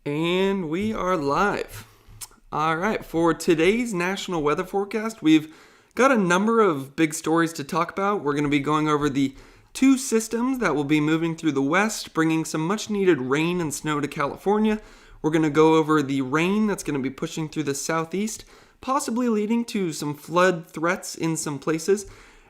And we are live. All right, for today's national weather forecast, we've got a number of big stories to talk about. We're going to be going over the two systems that will be moving through the west, bringing some much needed rain and snow to California. We're going to go over the rain that's going to be pushing through the southeast, possibly leading to some flood threats in some places.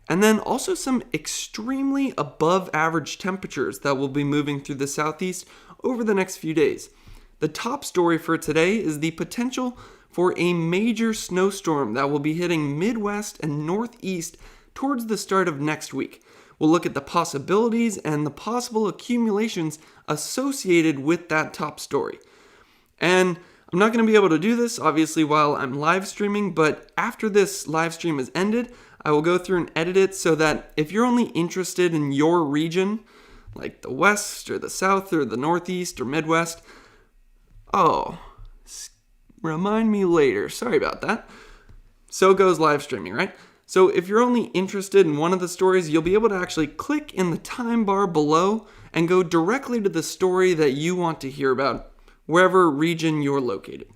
And then also some extremely above average temperatures that will be moving through the southeast over the next few days. The top story for today is the potential for a major snowstorm that will be hitting Midwest and Northeast towards the start of next week. We'll look at the possibilities and the possible accumulations associated with that top story. And I'm not going to be able to do this, obviously, while I'm live streaming, but after this live stream is ended, I will go through and edit it so that if you're only interested in your region, like the West or the South or the Northeast or Midwest, remind me later. Sorry about that. So goes live streaming, right? So if you're only interested in one of the stories, you'll be able to actually click in the time bar below and go directly to the story that you want to hear about, wherever region you're located.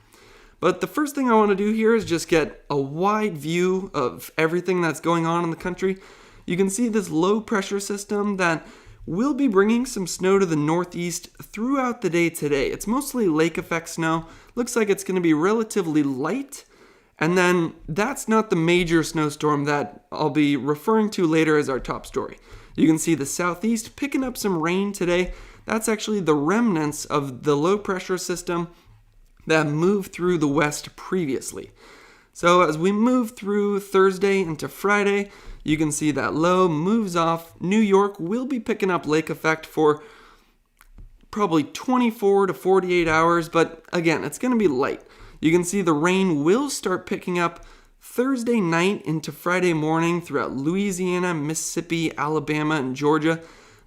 But the first thing I want to do here is just get a wide view of everything that's going on in the country. You can see this low pressure system that will be bringing some snow to the northeast throughout the day today. It's mostly lake effect snow. Looks like it's going to be relatively light. And then that's not the major snowstorm that I'll be referring to later as our top story. You can see the southeast picking up some rain today. That's actually the remnants of the low pressure system that moved through the west previously. So as we move through Thursday into Friday, you can see that low moves off. New York will be picking up lake effect for probably 24 to 48 hours, but again, it's going to be light. You can see the rain will start picking up Thursday night into Friday morning throughout Louisiana, Mississippi, Alabama, and Georgia.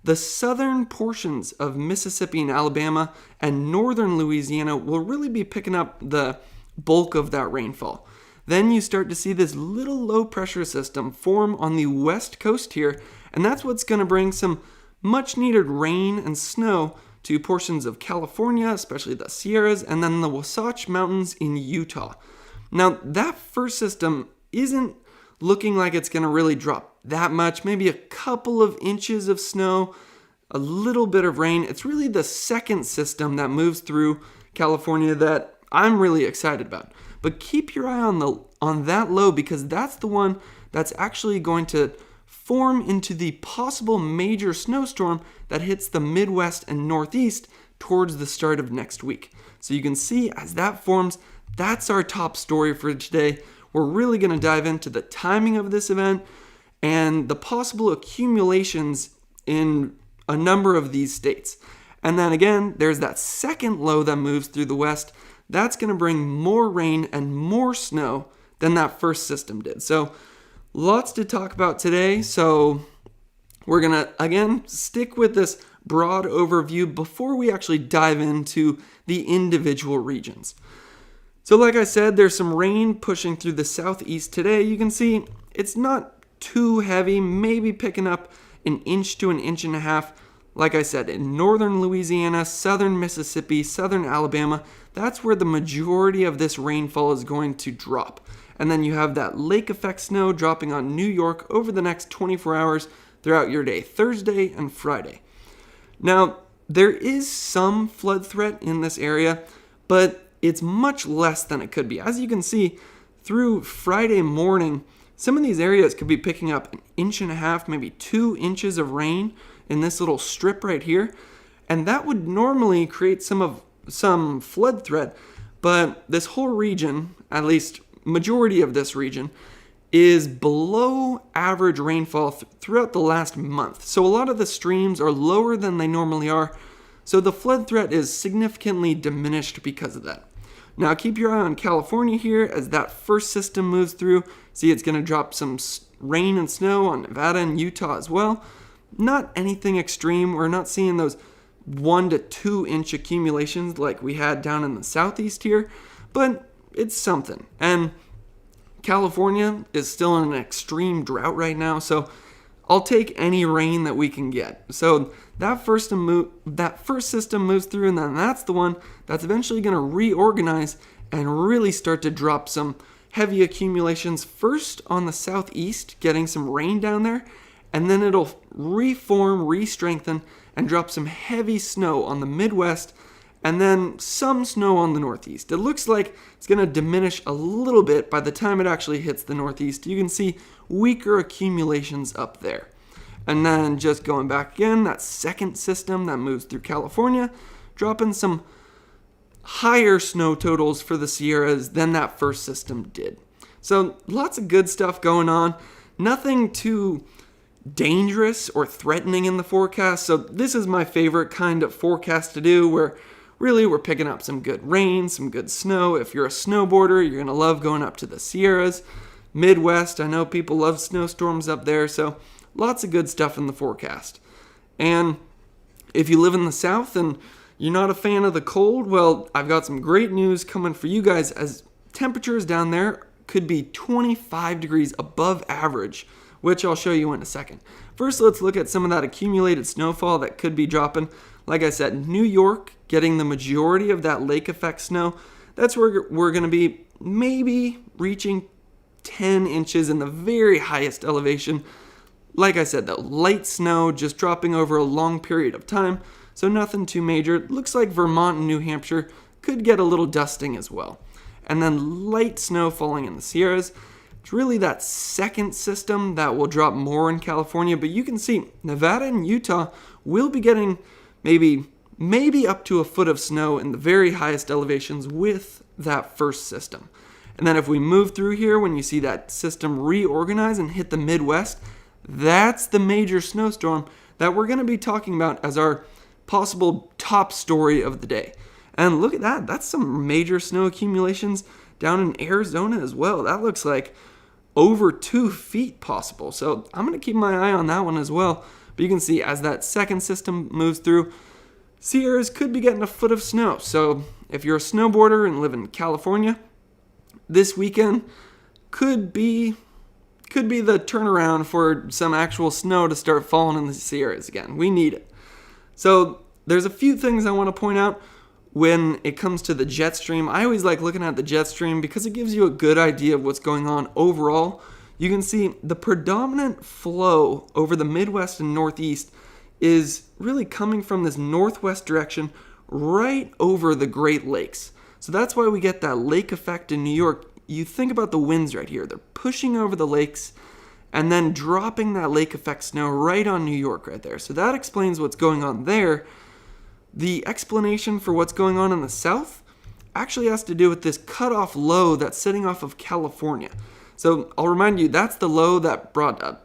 The southern portions of Mississippi and Alabama and northern Louisiana will really be picking up the bulk of that rainfall. Then you start to see this little low pressure system form on the west coast here, and that's what's going to bring some much needed rain and snow to portions of California, especially the Sierras, and then the Wasatch Mountains in Utah. Now, that first system isn't looking like it's going to really drop that much, maybe a couple of inches of snow, a little bit of rain. It's really the second system that moves through California that I'm really excited about. But keep your eye on that low, because that's the one that's actually going to form into the possible major snowstorm that hits the Midwest and Northeast towards the start of next week. So you can see as that forms, that's our top story for today. We're really going to dive into the timing of this event and the possible accumulations in a number of these states. And then again, there's that second low that moves through the west. That's going to bring more rain and more snow than that first system did. So lots to talk about today. So we're going to, again, stick with this broad overview before we actually dive into the individual regions. So like I said, there's some rain pushing through the southeast today. You can see it's not too heavy, maybe picking up an inch to an inch and a half. Like I said, in northern Louisiana, southern Mississippi, southern Alabama, that's where the majority of this rainfall is going to drop. And then you have that lake effect snow dropping on New York over the next 24 hours throughout your day, Thursday and Friday. Now, there is some flood threat in this area, but it's much less than it could be. As you can see, through Friday morning, some of these areas could be picking up an inch and a half, maybe 2 inches of rain in this little strip right here. And that would normally create some flood threat, but this whole region, at least majority of this region, is below average rainfall throughout the last month. So a lot of the streams are lower than they normally are. So the flood threat is significantly diminished because of that. Now keep your eye on California here as that first system moves through. See, it's going to drop some rain and snow on Nevada and Utah as well. Not anything extreme. We're not seeing those 1 to 2 inch accumulations like we had down in the southeast here, but it's something. And California is still in an extreme drought right now, so I'll take any rain that we can get. So that first system moves through, and then that's the one that's eventually going to reorganize and really start to drop some heavy accumulations first on the southeast, getting some rain down there, and then it'll reform, re-strengthen, and drop some heavy snow on the Midwest, and then some snow on the Northeast. It looks like it's going to diminish a little bit by the time it actually hits the Northeast. You can see weaker accumulations up there. And then just going back again, that second system that moves through California, dropping some higher snow totals for the Sierras than that first system did. So lots of good stuff going on. Nothing too dangerous or threatening in the forecast. So this is my favorite kind of forecast to do, where really we're picking up some good rain, some good snow. If you're a snowboarder, you're going to love going up to the Sierras. Midwest, I know people love snowstorms up there, so lots of good stuff in the forecast. And if you live in the South and you're not a fan of the cold, well, I've got some great news coming for you guys, as temperatures down there could be 25 degrees above average, which I'll show you in a second. First, let's look at some of that accumulated snowfall that could be dropping. Like I said, New York getting the majority of that lake effect snow. That's where we're going to be maybe reaching 10 inches in the very highest elevation. Like I said, though, light snow just dropping over a long period of time, so nothing too major. Looks like Vermont and New Hampshire could get a little dusting as well. And then light snow falling in the Sierras. It's really that second system that will drop more in California, but you can see Nevada and Utah will be getting maybe up to a foot of snow in the very highest elevations with that first system. And then if we move through here, when you see that system reorganize and hit the Midwest, that's the major snowstorm that we're going to be talking about as our possible top story of the day. And look at that. That's some major snow accumulations down in Arizona as well. That looks like over 2 feet possible. So I'm going to keep my eye on that one as well. But you can see as that second system moves through, Sierras could be getting a foot of snow. So if you're a snowboarder and live in California, this weekend could be the turnaround for some actual snow to start falling in the Sierras again. We need it. So there's a few things I want to point out when it comes to the jet stream. I always like looking at the jet stream because it gives you a good idea of what's going on overall. You can see the predominant flow over the Midwest and Northeast is really coming from this northwest direction right over the Great Lakes. So that's why we get that lake effect in New York. You think about the winds right here. They're pushing over the lakes and then dropping that lake effect snow right on New York right there. So that explains what's going on there. The explanation for what's going on in the south actually has to do with this cutoff low that's sitting off of California. So I'll remind you, that's the low that brought a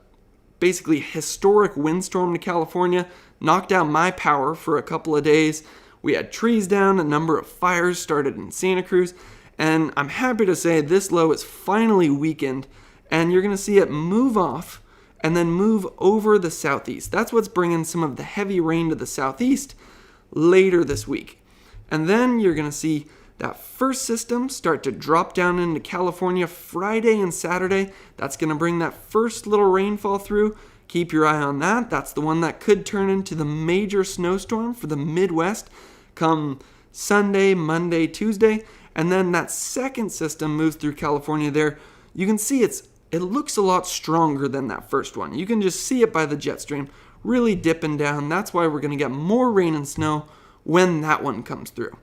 basically historic windstorm to California, knocked out my power for a couple of days. We had trees down, a number of fires started in Santa Cruz, and I'm happy to say this low is finally weakened, and you're going to see it move off and then move over the southeast. That's what's bringing some of the heavy rain to the southeast later this week. And then you're going to see that first system start to drop down into California Friday and Saturday. That's going to bring that first little rainfall through. Keep your eye on that. That's the one that could turn into the major snowstorm for the Midwest come Sunday, Monday, Tuesday. And then that second system moves through California there. You can see it looks a lot stronger than that first one. You can just see it by the jet stream really dipping down. That's why we're going to get more rain and snow when that one comes through.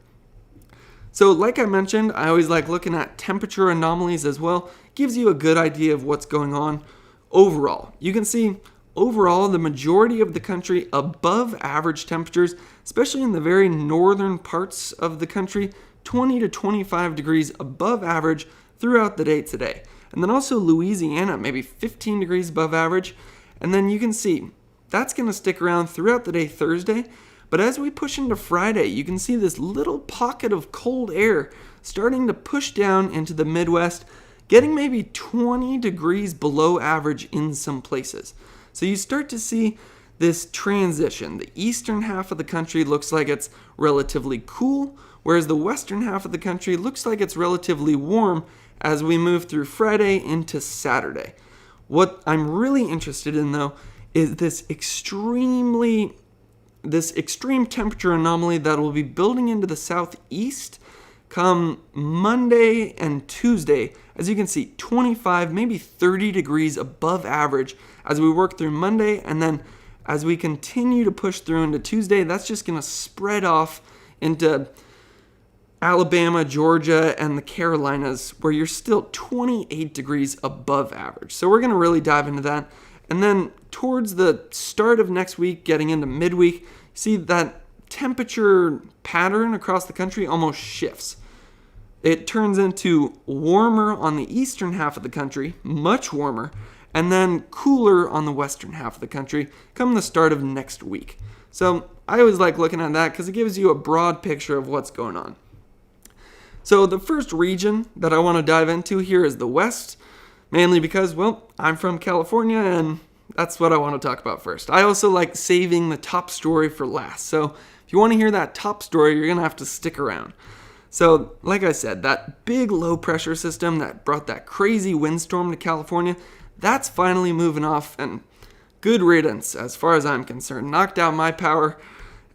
So like I mentioned, I always like looking at temperature anomalies as well. Gives you a good idea of what's going on overall. You can see overall the majority of the country above average temperatures, especially in the very northern parts of the country, 20 to 25 degrees above average throughout the day today. And then also Louisiana, maybe 15 degrees above average. And then you can see that's going to stick around throughout the day Thursday. But as we push into Friday, you can see this little pocket of cold air starting to push down into the Midwest, getting maybe 20 degrees below average in some places. So you start to see this transition. The eastern half of the country looks like it's relatively cool, whereas the western half of the country looks like it's relatively warm as we move through Friday into Saturday. What I'm really interested in, though, is this extreme temperature anomaly that will be building into the southeast come Monday and Tuesday. As you can see, 25, maybe 30 degrees above average as we work through Monday, and then as we continue to push through into Tuesday, that's just going to spread off into Alabama, Georgia, and the Carolinas, where you're still 28 degrees above average. So we're going to really dive into that. And then towards the start of next week, getting into midweek, see that temperature pattern across the country almost shifts. It turns into warmer on the eastern half of the country, much warmer, and then cooler on the western half of the country come the start of next week. So I always like looking at that because it gives you a broad picture of what's going on. So the first region that I want to dive into here is the West, mainly because, well, I'm from California and that's what I want to talk about first. I also like saving the top story for last. So if you want to hear that top story, you're going to have to stick around. So like I said, that big low pressure system that brought that crazy windstorm to California, that's finally moving off, and good riddance as far as I'm concerned. Knocked out my power,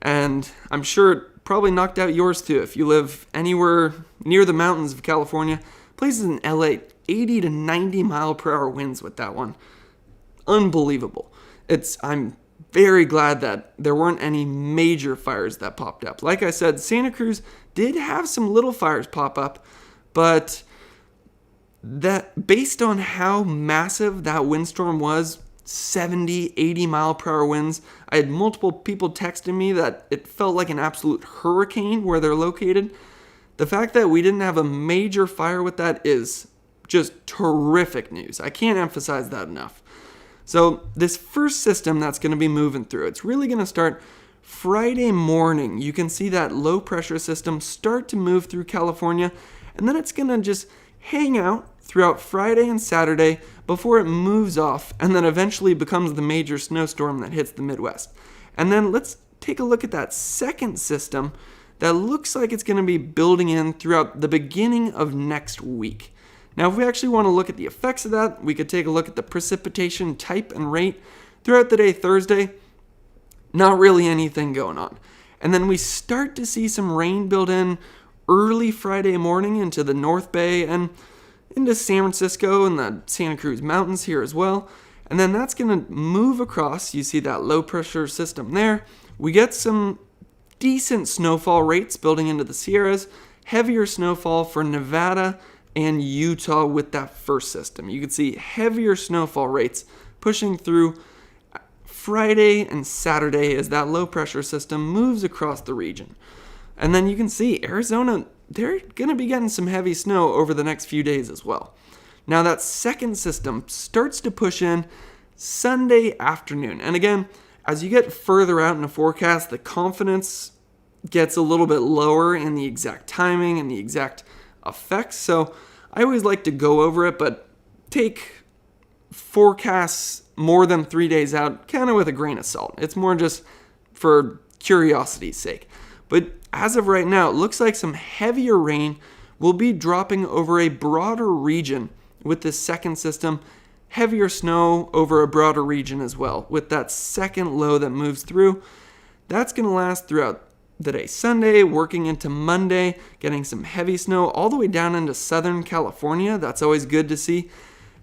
and I'm sure it probably knocked out yours too. If you live anywhere near the mountains of California, places in LA, 80 to 90 mile per hour winds with that one. Unbelievable. I'm very glad that there weren't any major fires that popped up. Like I said, Santa Cruz did have some little fires pop up, but that based on how massive that windstorm was, 70, 80 mile per hour winds, I had multiple people texting me that it felt like an absolute hurricane where they're located. The fact that we didn't have a major fire with that is just terrific news. I can't emphasize that enough. So this first system that's going to be moving through, it's really going to start Friday morning. You can see that low pressure system start to move through California, and then it's going to just hang out throughout Friday and Saturday before it moves off and then eventually becomes the major snowstorm that hits the Midwest. And then let's take a look at that second system that looks like it's going to be building in throughout the beginning of next week. Now, if we actually want to look at the effects of that, we could take a look at the precipitation type and rate throughout the day Thursday. Not really anything going on. And then we start to see some rain build in early Friday morning into the North Bay and into San Francisco and the Santa Cruz Mountains here as well. And then that's going to move across. You see that low pressure system there. We get some decent snowfall rates building into the Sierras, heavier snowfall for Nevada and Utah with that first system. You can see heavier snowfall rates pushing through Friday and Saturday as that low pressure system moves across the region. And then you can see Arizona, they're going to be getting some heavy snow over the next few days as well. Now that second system starts to push in Sunday afternoon. And again, as you get further out in the forecast, the confidence gets a little bit lower in the exact timing and the exact effects. So I always like to go over it, but take forecasts more than 3 days out kind of with a grain of salt. It's more just for curiosity's sake. But as of right now, it looks like some heavier rain will be dropping over a broader region with this second system. Heavier snow over a broader region as well with that second low that moves through. That's going to last throughout the day Sunday, working into Monday, getting some heavy snow all the way down into Southern California. That's always good to see.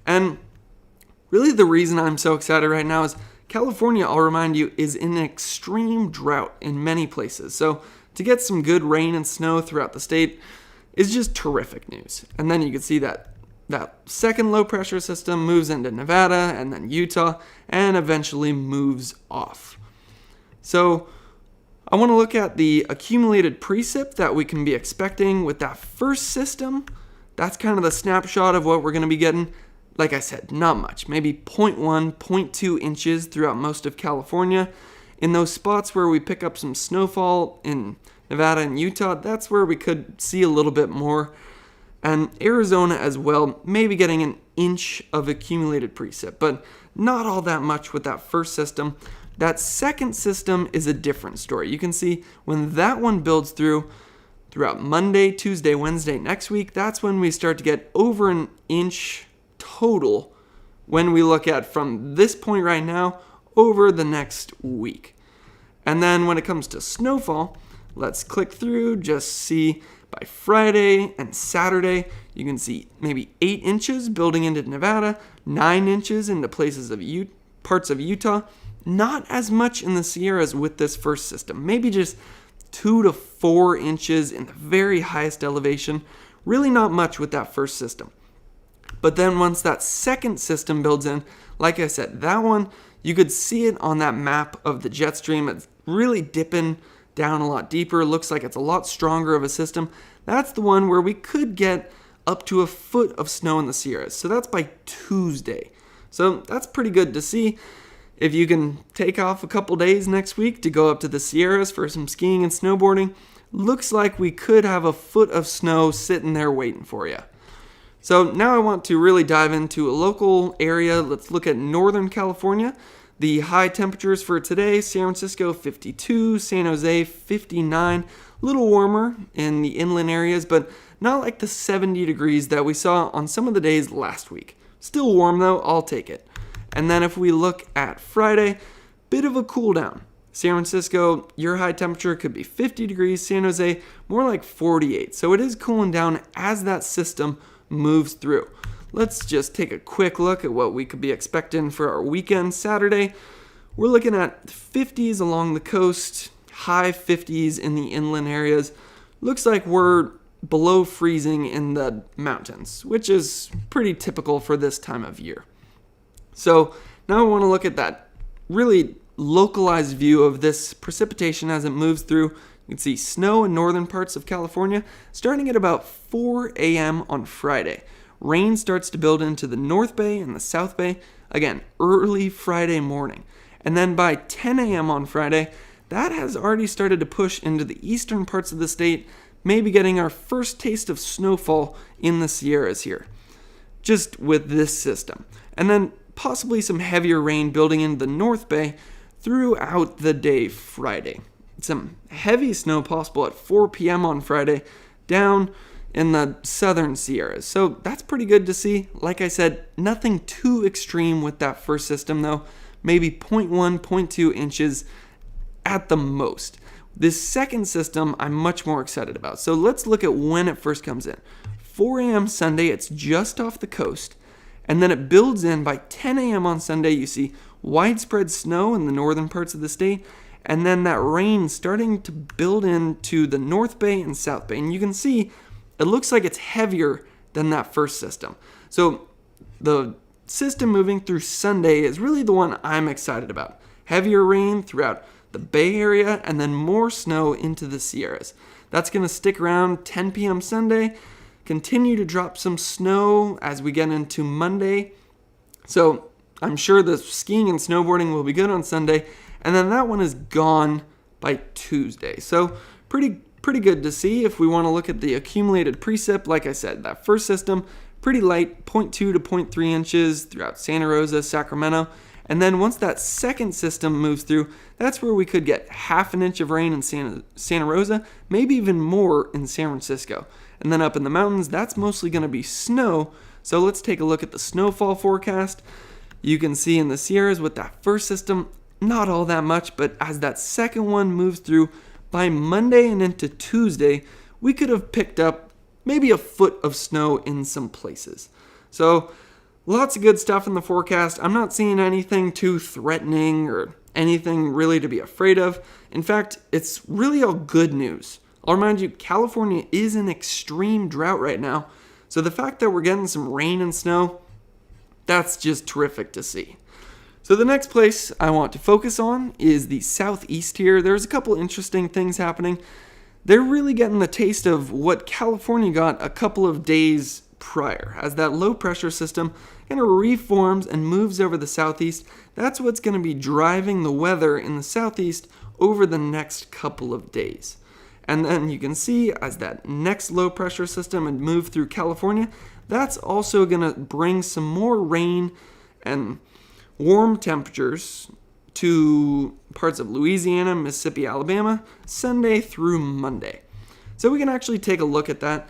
And really the reason I'm so excited right now is California, I'll remind you, is in an extreme drought in many places. So to get some good rain and snow throughout the state is just terrific news. And then you can see that second low pressure system moves into Nevada and then Utah and eventually moves off. So I want to look at the accumulated precip that we can be expecting with that first system. That's kind of the snapshot of what we're going to be getting. Like I said, not much, maybe 0.1, 0.2 inches throughout most of California. In those spots where we pick up some snowfall in Nevada and Utah, that's where we could see a little bit more. And Arizona as well, maybe getting an inch of accumulated precip, but not all that much with that first system. That second system is a different story. You can see when that one builds throughout Monday, Tuesday, Wednesday next week, that's when we start to get over an inch total when we look at from this point right now over the next week. And then when it comes to snowfall, let's click through, just see by Friday and Saturday, you can see maybe 8 inches building into Nevada, 9 inches into places of parts of Utah. Not as much in the Sierras with this first system, maybe just 2 to 4 inches in the very highest elevation. Really not much with that first system. But then once that second system builds in, like I said, that one, you could see it on that map of the jet stream. It's really dipping down a lot deeper. Looks like it's a lot stronger of a system. That's the one where we could get up to a foot of snow in the Sierras. So that's by Tuesday. So that's pretty good to see. If you can take off a couple days next week to go up to the Sierras for some skiing and snowboarding, looks like we could have a foot of snow sitting there waiting for you. So now I want to really dive into a local area. Let's look at Northern California. The high temperatures for today, San Francisco 52, San Jose 59, a little warmer in the inland areas, but not like the 70 degrees that we saw on some of the days last week. Still warm though, I'll take it. And then if we look at Friday, bit of a cool down. San Francisco, your high temperature could be 50 degrees. San Jose, more like 48. So it is cooling down as that system moves through. Let's just take a quick look at what we could be expecting for our weekend Saturday. We're looking at 50s along the coast, high 50s in the inland areas. Looks like we're below freezing in the mountains, which is pretty typical for this time of year. So now I want to look at that really localized view of this precipitation as it moves through. You can see snow in northern parts of California starting at about 4 a.m. on Friday. Rain starts to build into the North Bay and the South Bay, again, early Friday morning. And then by 10 a.m. on Friday, that has already started to push into the eastern parts of the state, maybe getting our first taste of snowfall in the Sierras here, just with this system. And then possibly some heavier rain building into the North Bay throughout the day Friday. Some heavy snow possible at 4 p.m. on Friday down in the southern Sierras. So that's pretty good to see. Like I said, nothing too extreme with that first system though. Maybe 0.1, 0.2 inches at the most. This second system I'm much more excited about. So let's look at when it first comes in. 4 a.m. Sunday, it's just off the coast. And then it builds in by 10 a.m. on Sunday. You see widespread snow in the northern parts of the state. And then that rain starting to build into the North Bay and South Bay. And you can see it looks like it's heavier than that first system. So the system moving through Sunday is really the one I'm excited about. Heavier rain throughout the Bay Area and then more snow into the Sierras. That's going to stick around 10 p.m. Sunday. Continue to drop some snow as we get into Monday. So I'm sure the skiing and snowboarding will be good on Sunday. And then that one is gone by Tuesday. So pretty good to see. If we want to look at the accumulated precip, like I said, that first system, pretty light, 0.2 to 0.3 inches throughout Santa Rosa, Sacramento. And then once that second system moves through, that's where we could get half an inch of rain in Santa Rosa, maybe even more in San Francisco. And then up in the mountains, that's mostly going to be snow. So let's take a look at the snowfall forecast. You can see in the Sierras with that first system, not all that much, but as that second one moves through, by Monday and into Tuesday, we could have picked up maybe a foot of snow in some places. So lots of good stuff in the forecast. I'm not seeing anything too threatening or anything really to be afraid of. In fact, it's really all good news. I'll remind you, California is in extreme drought right now. So the fact that we're getting some rain and snow, that's just terrific to see. So the next place I want to focus on is the southeast here. There's a couple interesting things happening. They're really getting the taste of what California got a couple of days prior. As that low pressure system kind of reforms and moves over the southeast, that's what's going to be driving the weather in the southeast over the next couple of days. And then you can see as that next low pressure system and move through California, that's also going to bring some more rain and warm temperatures to parts of Louisiana, Mississippi, Alabama, Sunday through Monday. So we can actually take a look at that.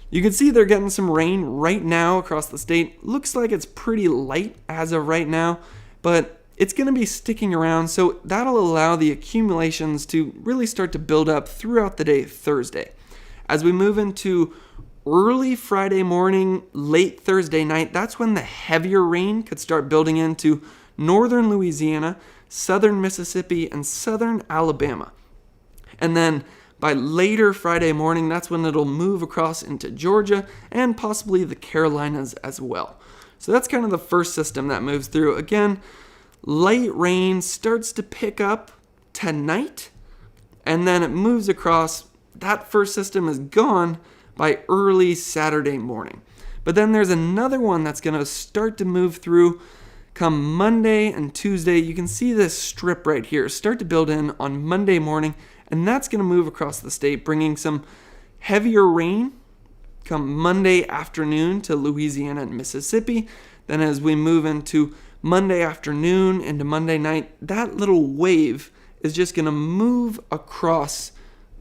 You can see they're getting some rain right now across the state. Looks like it's pretty light as of right now, but it's going to be sticking around, so that'll allow the accumulations to really start to build up throughout the day Thursday. As we move into early Friday morning, late Thursday night, that's when the heavier rain could start building into northern Louisiana, southern Mississippi, and southern Alabama. And then by later Friday morning, that's when it'll move across into Georgia and possibly the Carolinas as well. So that's kind of the first system that moves through. Again, light rain starts to pick up tonight, and then it moves across. That first system is gone by early Saturday morning. But then there's another one that's going to start to move through come Monday and Tuesday. You can see this strip right here start to build in on Monday morning, and that's going to move across the state, bringing some heavier rain come Monday afternoon to Louisiana and Mississippi. Then as we move into Monday afternoon into Monday night, that little wave is just going to move across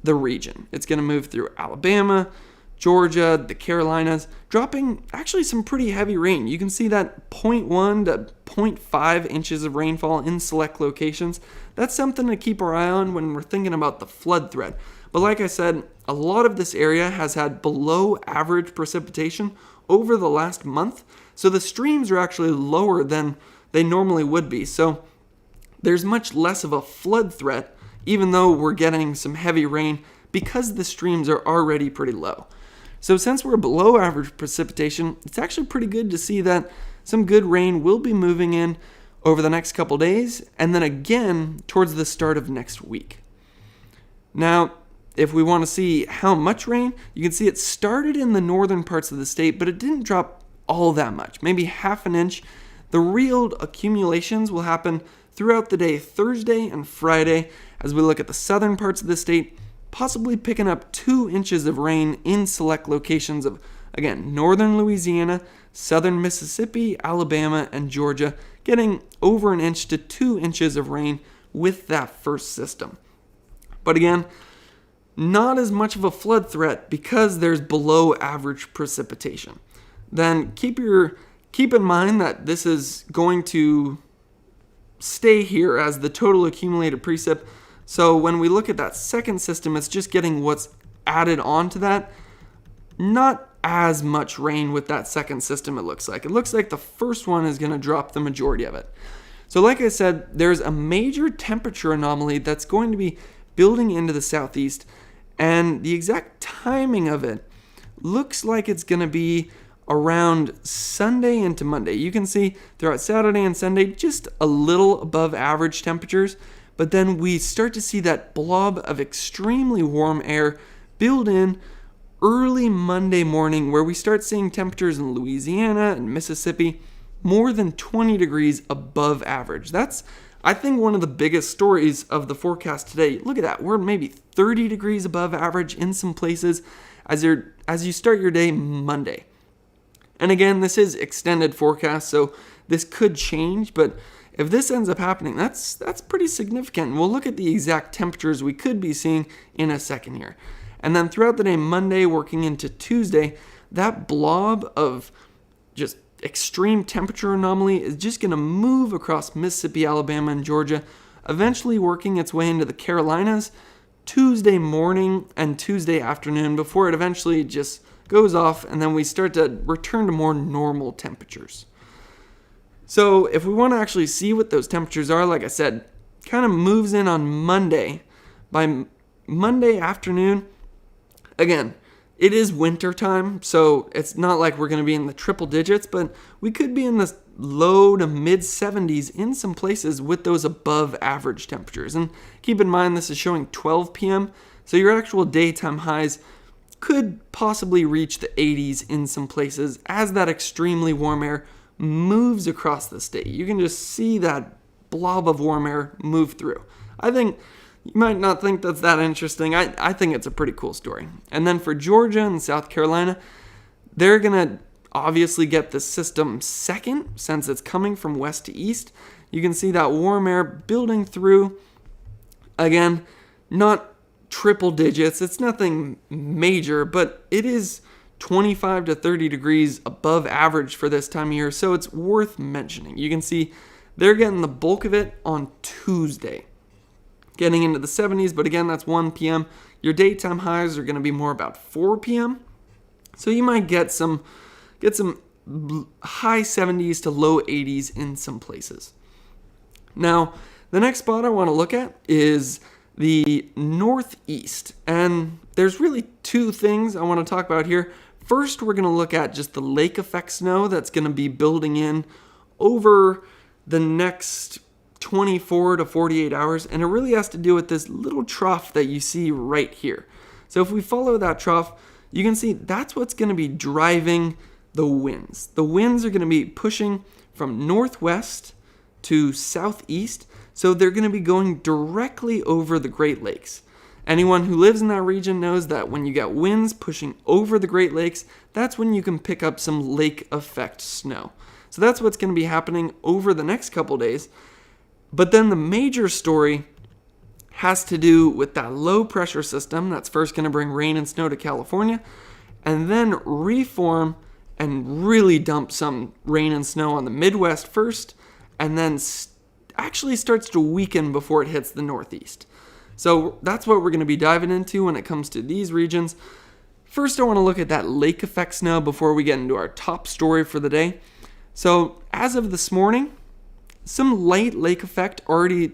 the region. It's going to move through Alabama, Georgia, the Carolinas, dropping actually some pretty heavy rain. You can see that 0.1 to 0.5 inches of rainfall in select locations. That's something to keep our eye on when we're thinking about the flood threat. But like I said, a lot of this area has had below average precipitation over the last month, so the streams are actually lower than they normally would be. So there's much less of a flood threat, even though we're getting some heavy rain, because the streams are already pretty low. So since we're below average precipitation, it's actually pretty good to see that some good rain will be moving in over the next couple days, and then again towards the start of next week. Now, if we want to see how much rain, you can see it started in the northern parts of the state, but it didn't drop all that much, maybe half an inch. The real accumulations will happen throughout the day Thursday and Friday as we look at the southern parts of the state, possibly picking up 2 inches of rain in select locations of, again, northern Louisiana, southern Mississippi, Alabama, and Georgia, getting over 1 inch to 2 inches of rain with that first system. But again, not as much of a flood threat because there's below average precipitation. Then keep in mind that this is going to stay here as the total accumulated precip. So when we look at that second system, it's just getting what's added onto that. Not as much rain with that second system, it looks like. It looks like the first one is going to drop the majority of it. So like I said, there's a major temperature anomaly that's going to be building into the southeast, and the exact timing of it looks like it's going to be around Sunday into Monday. You can see throughout Saturday and Sunday just a little above average temperatures, but then we start to see that blob of extremely warm air build in early Monday morning, where we start seeing temperatures in Louisiana and Mississippi more than 20 degrees above average. That's, I think, one of the biggest stories of the forecast today. Look at that. We're maybe 30 degrees above average in some places as you start your day Monday. And again, this is extended forecast, so this could change, but if this ends up happening, that's pretty significant. We'll look at the exact temperatures we could be seeing in a second here. And then throughout the day, Monday working into Tuesday, that blob of just extreme temperature anomaly is just going to move across Mississippi, Alabama, and Georgia, eventually working its way into the Carolinas Tuesday morning and Tuesday afternoon before it eventually just goes off, and then we start to return to more normal temperatures. So if we want to actually see what those temperatures are, like I said, kind of moves in on Monday. By Monday afternoon, again, it is winter time, so it's not like we're going to be in the triple digits, but we could be in the low to mid 70s in some places with those above average temperatures. And keep in mind, this is showing 12 p.m., so your actual daytime highs could possibly reach the 80s in some places as that extremely warm air moves across the state. You can just see that blob of warm air move through. I think you might not think that's that interesting. I think it's a pretty cool story. And then for Georgia and South Carolina, they're going to obviously get the system second since it's coming from west to east. You can see that warm air building through. Again, not triple digits. It's nothing major, but it is 25 to 30 degrees above average for this time of year, so it's worth mentioning. You can see they're getting the bulk of it on Tuesday, getting into the 70s, but again, that's 1 p.m. Your daytime highs are going to be more about 4 p.m., so you might get some high 70s to low 80s in some places. Now, the next spot I want to look at is the northeast, and there's really two things I want to talk about here. First, we're going to look at just the lake effect snow that's going to be building in over the next 24 to 48 hours, and it really has to do with this little trough that you see right here. So if we follow that trough, you can see that's what's going to be driving the winds. The winds are going to be pushing from northwest to southeast, so they're going to be going directly over the Great Lakes. Anyone who lives in that region knows that when you get winds pushing over the Great Lakes, that's when you can pick up some lake effect snow. So that's what's going to be happening over the next couple days. But then the major story has to do with that low pressure system that's first going to bring rain and snow to California, and then reform and really dump some rain and snow on the Midwest first, and then actually starts to weaken before it hits the Northeast. So that's what we're going to be diving into when it comes to these regions. First, I want to look at that lake effect snow before we get into our top story for the day. So as of this morning, some light lake effect already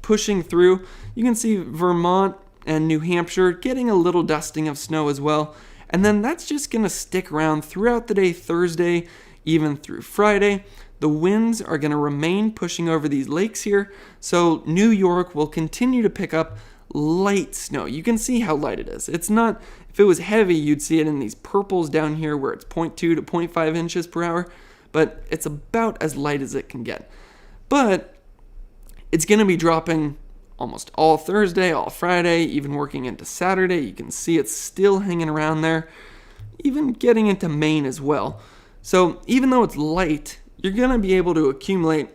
pushing through. You can see Vermont and New Hampshire getting a little dusting of snow as well. And then that's just going to stick around throughout the day, Thursday, even through Friday. The winds are going to remain pushing over these lakes here. So New York will continue to pick up light snow. You can see how light it is. It's not, if it was heavy, you'd see it in these purples down here where it's 0.2 to 0.5 inches per hour. But it's about as light as it can get. But it's going to be dropping almost all Thursday, all Friday, even working into Saturday. You can see it's still hanging around there, even getting into Maine as well. So even though it's light, you're going to be able to accumulate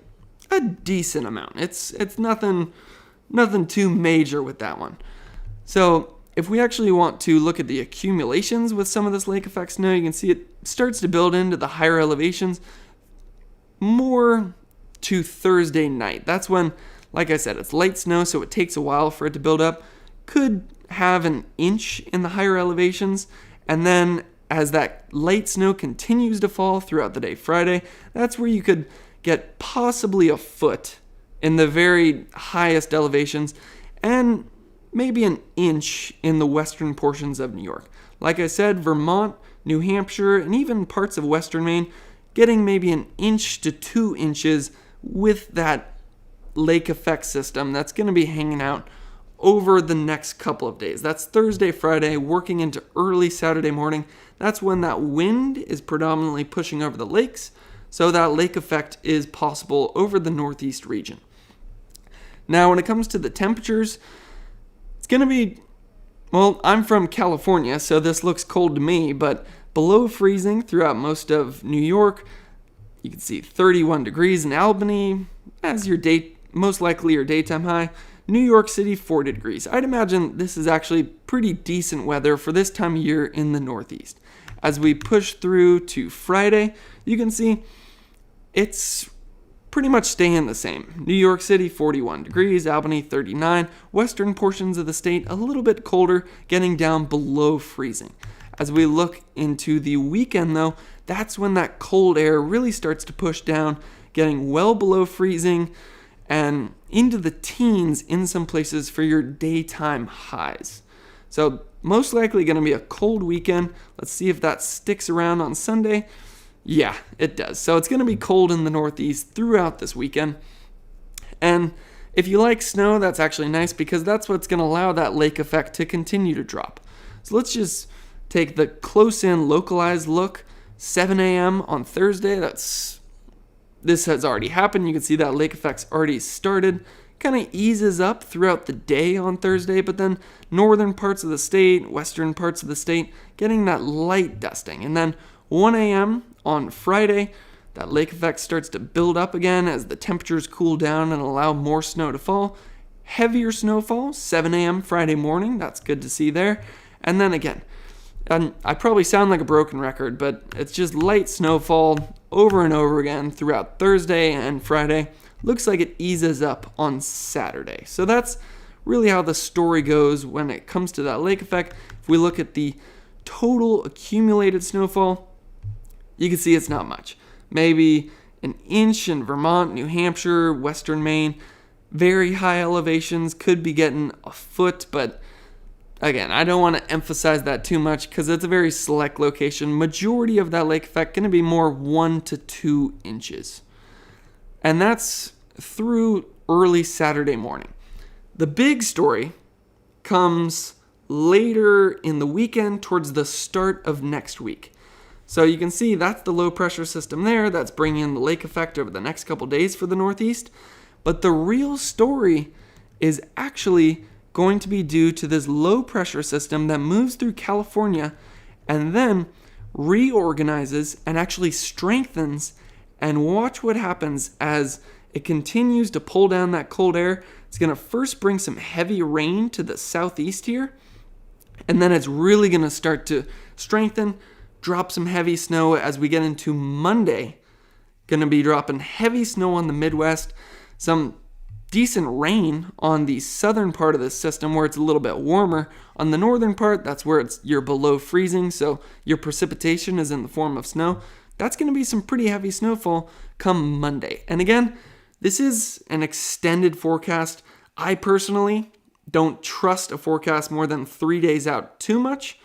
a decent amount. It's nothing too major with that one. So if we actually want to look at the accumulations with some of this lake effect snow, you can see it starts to build into the higher elevations more to Thursday night. That's when, like I said, it's light snow, so it takes a while for it to build up. Could have an inch in the higher elevations, and then as that light snow continues to fall throughout the day Friday, that's where you could get possibly a foot in the very highest elevations, and maybe an inch in the western portions of New York. Like I said, Vermont, New Hampshire, and even parts of western Maine getting maybe an inch to 2 inches with that lake effect system that's going to be hanging out over the next couple of days. That's Thursday, Friday, working into early Saturday morning. That's when that wind is predominantly pushing over the lakes, so that lake effect is possible over the northeast region. Now, when it comes to the temperatures, it's going to be, well, I'm from California, so this looks cold to me, but below freezing throughout most of New York. You can see 31 degrees in Albany as your most likely your daytime high. New York City, 40 degrees. I'd imagine this is actually pretty decent weather for this time of year in the Northeast. As we push through to Friday, you can see it's pretty much staying the same. New York City, 41 degrees, Albany, 39. Western portions of the state, a little bit colder, getting down below freezing. As we look into the weekend, though, that's when that cold air really starts to push down, getting well below freezing and into the teens in some places for your daytime highs. So most likely going to be a cold weekend. Let's see if that sticks around on Sunday. Yeah, it does. So it's going to be cold in the Northeast throughout this weekend. And if you like snow, that's actually nice because that's what's going to allow that lake effect to continue to drop. So let's just take the close-in localized look. 7 a.m. on Thursday. This has already happened. You can see that lake effect's already started. Kind of eases up throughout the day on Thursday, but then northern parts of the state, western parts of the state, getting that light dusting. And then 1 a.m. on Friday, that lake effect starts to build up again as the temperatures cool down and allow more snow to fall. Heavier snowfall, 7 a.m. Friday morning. That's good to see there. And then again, And I probably sound like a broken record, but it's just light snowfall over and over again throughout Thursday and Friday. Looks like it eases up on Saturday. So that's really how the story goes when it comes to that lake effect. If we look at the total accumulated snowfall, you can see it's not much. Maybe an inch in Vermont, New Hampshire, western Maine. Very high elevations could be getting a foot, but again, I don't want to emphasize that too much because it's a very select location. Majority of that lake effect going to be more 1 to 2 inches. And that's through early Saturday morning. The big story comes later in the weekend towards the start of next week. So you can see that's the low pressure system there that's bringing in the lake effect over the next couple days for the Northeast. But the real story is actually going to be due to this low pressure system that moves through California and then reorganizes and actually strengthens. And watch what happens as it continues to pull down that cold air. It's going to first bring some heavy rain to the southeast here, and then it's really going to start to strengthen, drop some heavy snow as we get into Monday. Going to be dropping heavy snow on the Midwest, some decent rain on the southern part of the system where it's a little bit warmer. On the northern part, that's where you're below freezing, so your precipitation is in the form of snow. That's going to be some pretty heavy snowfall come Monday. And again, this is an extended forecast. I personally don't trust a forecast more than 3 days out too much,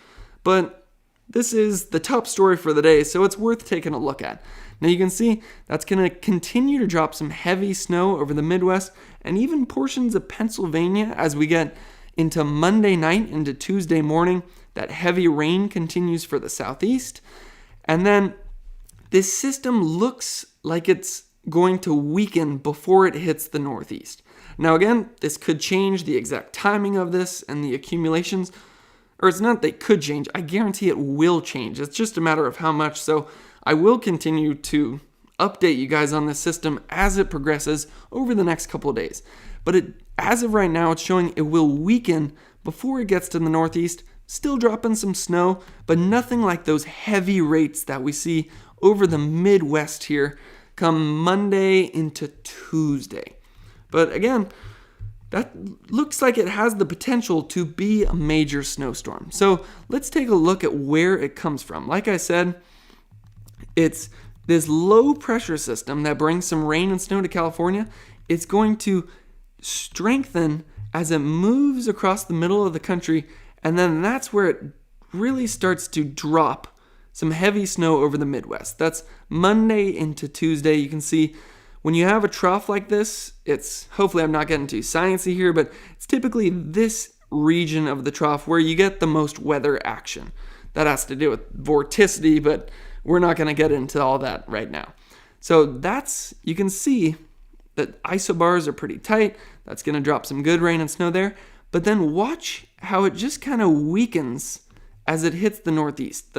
but this is the top story for the day, so it's worth taking a look at. Now you can see that's going to continue to drop some heavy snow over the Midwest and even portions of Pennsylvania as we get into Monday night into Tuesday morning. That heavy rain continues for the southeast. And then this system looks like it's going to weaken before it hits the Northeast. Now again, this could change the exact timing of this and the accumulations, or it's not they could change, I guarantee it will change. It's just a matter of how much. So I will continue to update you guys on this system as it progresses over the next couple of days. But as of right now, it's showing it will weaken before it gets to the Northeast, still dropping some snow, but nothing like those heavy rates that we see over the Midwest here come Monday into Tuesday. But again, that looks like it has the potential to be a major snowstorm. So let's take a look at where it comes from. Like I said, it's this low pressure system that brings some rain and snow to California. It's going to strengthen as it moves across the middle of the country, and then that's where it really starts to drop some heavy snow over the Midwest. That's Monday into Tuesday. You can see when you have a trough like this, it's, hopefully I'm not getting too sciencey here, but it's typically this region of the trough where you get the most weather action. That has to do with vorticity, but we're not going to get into all that right now. So that's, you can see that isobars are pretty tight. That's going to drop some good rain and snow there. But then watch how it just kind of weakens as it hits the Northeast.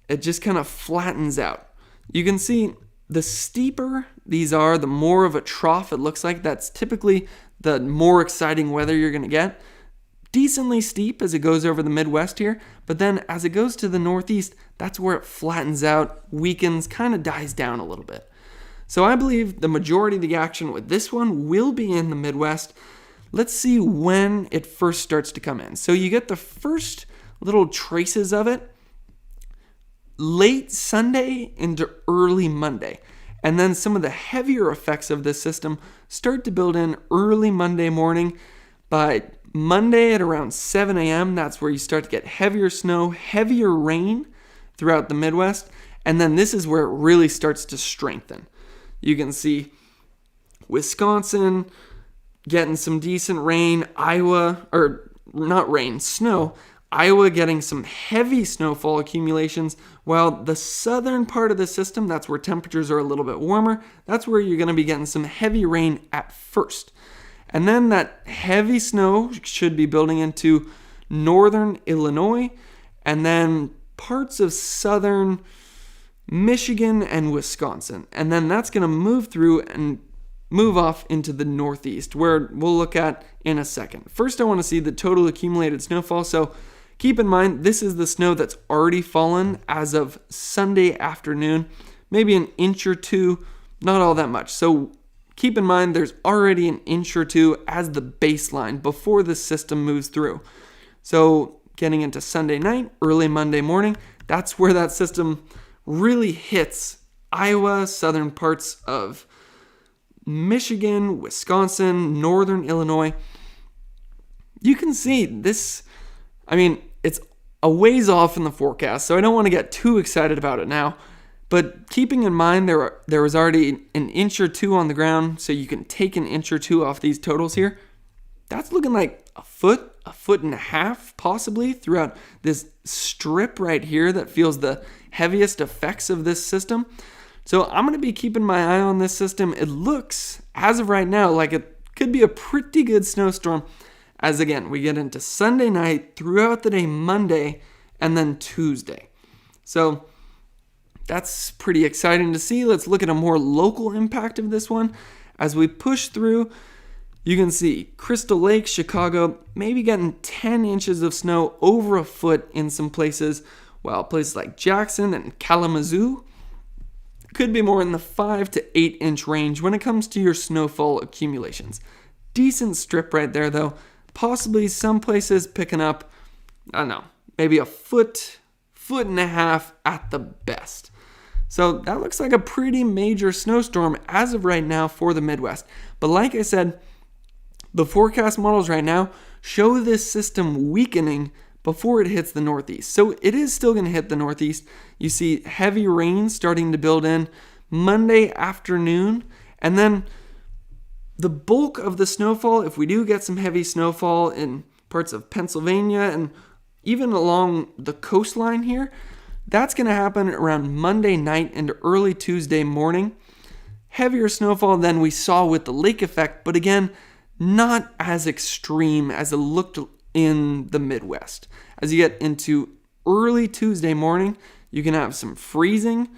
It just kind of flattens out. You can see the steeper these are, the more of a trough it looks like. That's typically the more exciting weather you're going to get. Decently steep as it goes over the Midwest here, but then as it goes to the Northeast, that's where it flattens out, weakens, kind of dies down a little bit. So I believe the majority of the action with this one will be in the Midwest. Let's see when it first starts to come in. So you get the first little traces of it late Sunday into early Monday. And then some of the heavier effects of this system start to build in early Monday morning. By Monday at around 7 a.m., that's where you start to get heavier snow, heavier rain throughout the Midwest. And then this is where it really starts to strengthen. You can see Wisconsin getting some decent rain, snow. Iowa getting some heavy snowfall accumulations, while the southern part of the system, that's where temperatures are a little bit warmer, that's where you're going to be getting some heavy rain at first. And then that heavy snow should be building into northern Illinois, and then parts of southern Michigan and Wisconsin. And then that's going to move through and move off into the Northeast, where we'll look at in a second. First, I want to see the total accumulated snowfall. So keep in mind, this is the snow that's already fallen as of Sunday afternoon, maybe an inch or two, not all that much. So keep in mind, there's already an inch or two as the baseline before the system moves through. So getting into Sunday night, early Monday morning, that's where that system really hits Iowa, southern parts of Michigan, Wisconsin, northern Illinois. You can see this, it's a ways off in the forecast, so I don't want to get too excited about it now. But keeping in mind there was already an inch or two on the ground, so you can take an inch or two off these totals here. That's looking like a foot and a half, possibly, throughout this strip right here that feels the heaviest effects of this system. So I'm going to be keeping my eye on this system. It looks, as of right now, like it could be a pretty good snowstorm, as again, we get into Sunday night, throughout the day Monday, and then Tuesday. So that's pretty exciting to see. Let's look at a more local impact of this one. As we push through, you can see Crystal Lake, Chicago, maybe getting 10 inches of snow, over a foot in some places, while places like Jackson and Kalamazoo could be more in the 5 to 8 inch range when it comes to your snowfall accumulations. Decent strip right there though. Possibly some places picking up, I don't know, maybe a foot and a half at the best. So that looks like a pretty major snowstorm as of right now for the Midwest. But like I said, the forecast models right now show this system weakening before it hits the Northeast. So it is still going to hit the Northeast. You see heavy rain starting to build in Monday afternoon, and then the bulk of the snowfall, if we do get some heavy snowfall in parts of Pennsylvania and even along the coastline here, that's going to happen around Monday night into early Tuesday morning. Heavier snowfall than we saw with the lake effect, but again, not as extreme as it looked in the Midwest. As you get into early Tuesday morning, you can have some freezing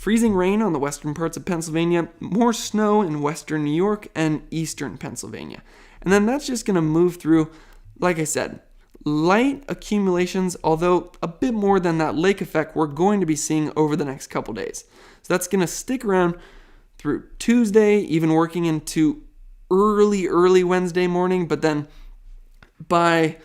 rain on the western parts of Pennsylvania, more snow in western New York and eastern Pennsylvania. And then that's just going to move through, like I said, light accumulations, although a bit more than that lake effect we're going to be seeing over the next couple days. So that's going to stick around through Tuesday, even working into early Wednesday morning, but then by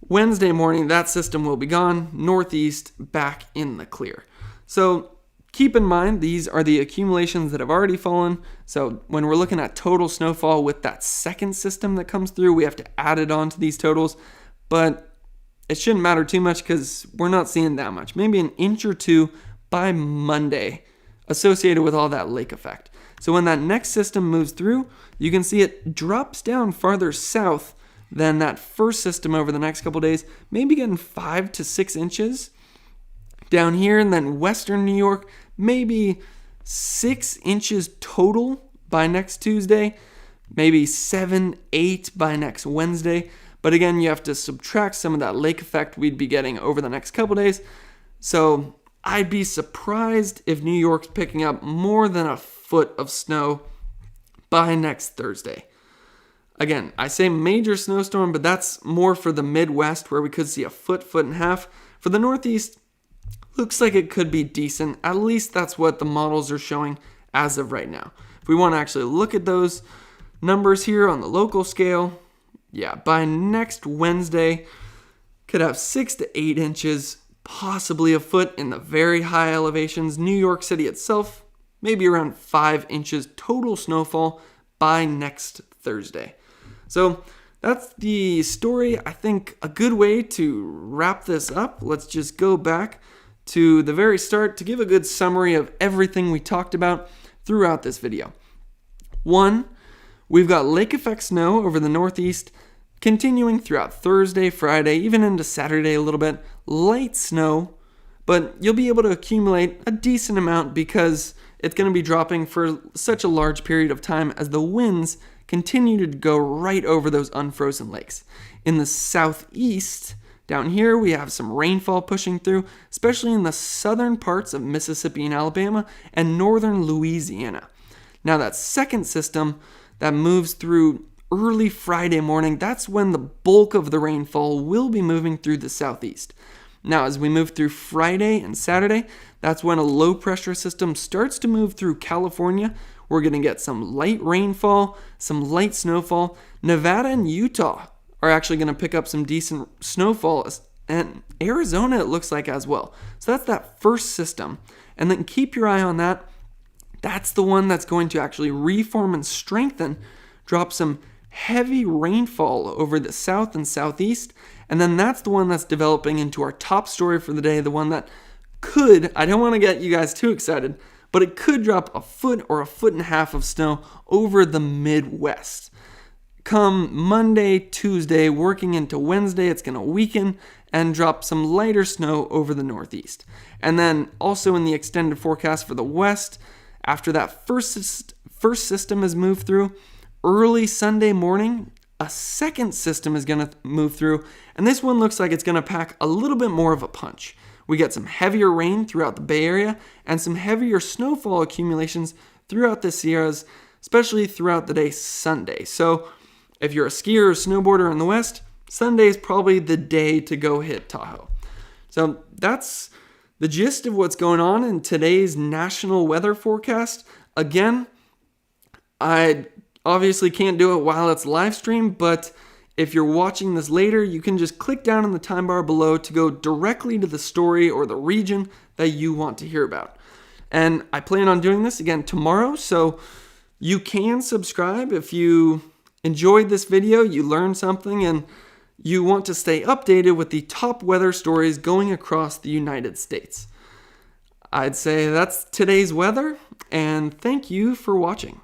Wednesday morning, that system will be gone, northeast, back in the clear. So keep in mind, these are the accumulations that have already fallen. So when we're looking at total snowfall with that second system that comes through, we have to add it on to these totals. But it shouldn't matter too much because we're not seeing that much. Maybe an inch or two by Monday associated with all that lake effect. So when that next system moves through, you can see it drops down farther south than that first system over the next couple days, maybe getting 5 to 6 inches down here, and then western New York, maybe 6 inches total by next Tuesday, maybe 7, 8 by next Wednesday. But again, you have to subtract some of that lake effect we'd be getting over the next couple days. So I'd be surprised if New York's picking up more than a foot of snow by next Thursday. Again, I say major snowstorm, but that's more for the Midwest where we could see a foot and a half. For the Northeast, looks like it could be decent. At least that's what the models are showing as of right now. If we want to actually look at those numbers here on the local scale, yeah, by next Wednesday, could have 6 to 8 inches, possibly a foot in the very high elevations. New York City itself, maybe around 5 inches total snowfall by next Thursday. So that's the story. I think a good way to wrap this up. Let's just go back to the very start to give a good summary of everything we talked about throughout this video. 1, we've got lake effect snow over the Northeast continuing throughout Thursday, Friday, even into Saturday a little bit. Light snow, but you'll be able to accumulate a decent amount because it's going to be dropping for such a large period of time as the winds continue to go right over those unfrozen lakes. In the southeast, down here, we have some rainfall pushing through, especially in the southern parts of Mississippi and Alabama and northern Louisiana. Now that second system that moves through early Friday morning, that's when the bulk of the rainfall will be moving through the southeast. Now, as we move through Friday and Saturday, that's when a low pressure system starts to move through California. We're going to get some light rainfall, some light snowfall. Nevada and Utah are actually going to pick up some decent snowfall, and Arizona, it looks like, as well. So that's that first system. And then keep your eye on that. That's the one that's going to actually reform and strengthen, drop some heavy rainfall over the south and southeast. And then that's the one that's developing into our top story for the day, the one that could, I don't want to get you guys too excited, but it could drop a foot or a foot and a half of snow over the Midwest. Come Monday, Tuesday, working into Wednesday, it's going to weaken and drop some lighter snow over the Northeast. And then also in the extended forecast for the West, after that first system has moved through, early Sunday morning, a second system is going to move through, and this one looks like it's going to pack a little bit more of a punch. We get some heavier rain throughout the Bay Area and some heavier snowfall accumulations throughout the Sierras, especially throughout the day Sunday. So if you're a skier or snowboarder in the West, Sunday is probably the day to go hit Tahoe. So that's the gist of what's going on in today's national weather forecast. Again, I obviously can't do it while it's live streamed, but if you're watching this later, you can just click down in the time bar below to go directly to the story or the region that you want to hear about. And I plan on doing this again tomorrow, so you can subscribe if you enjoyed this video, you learned something, and you want to stay updated with the top weather stories going across the United States. I'd say that's today's weather, and thank you for watching.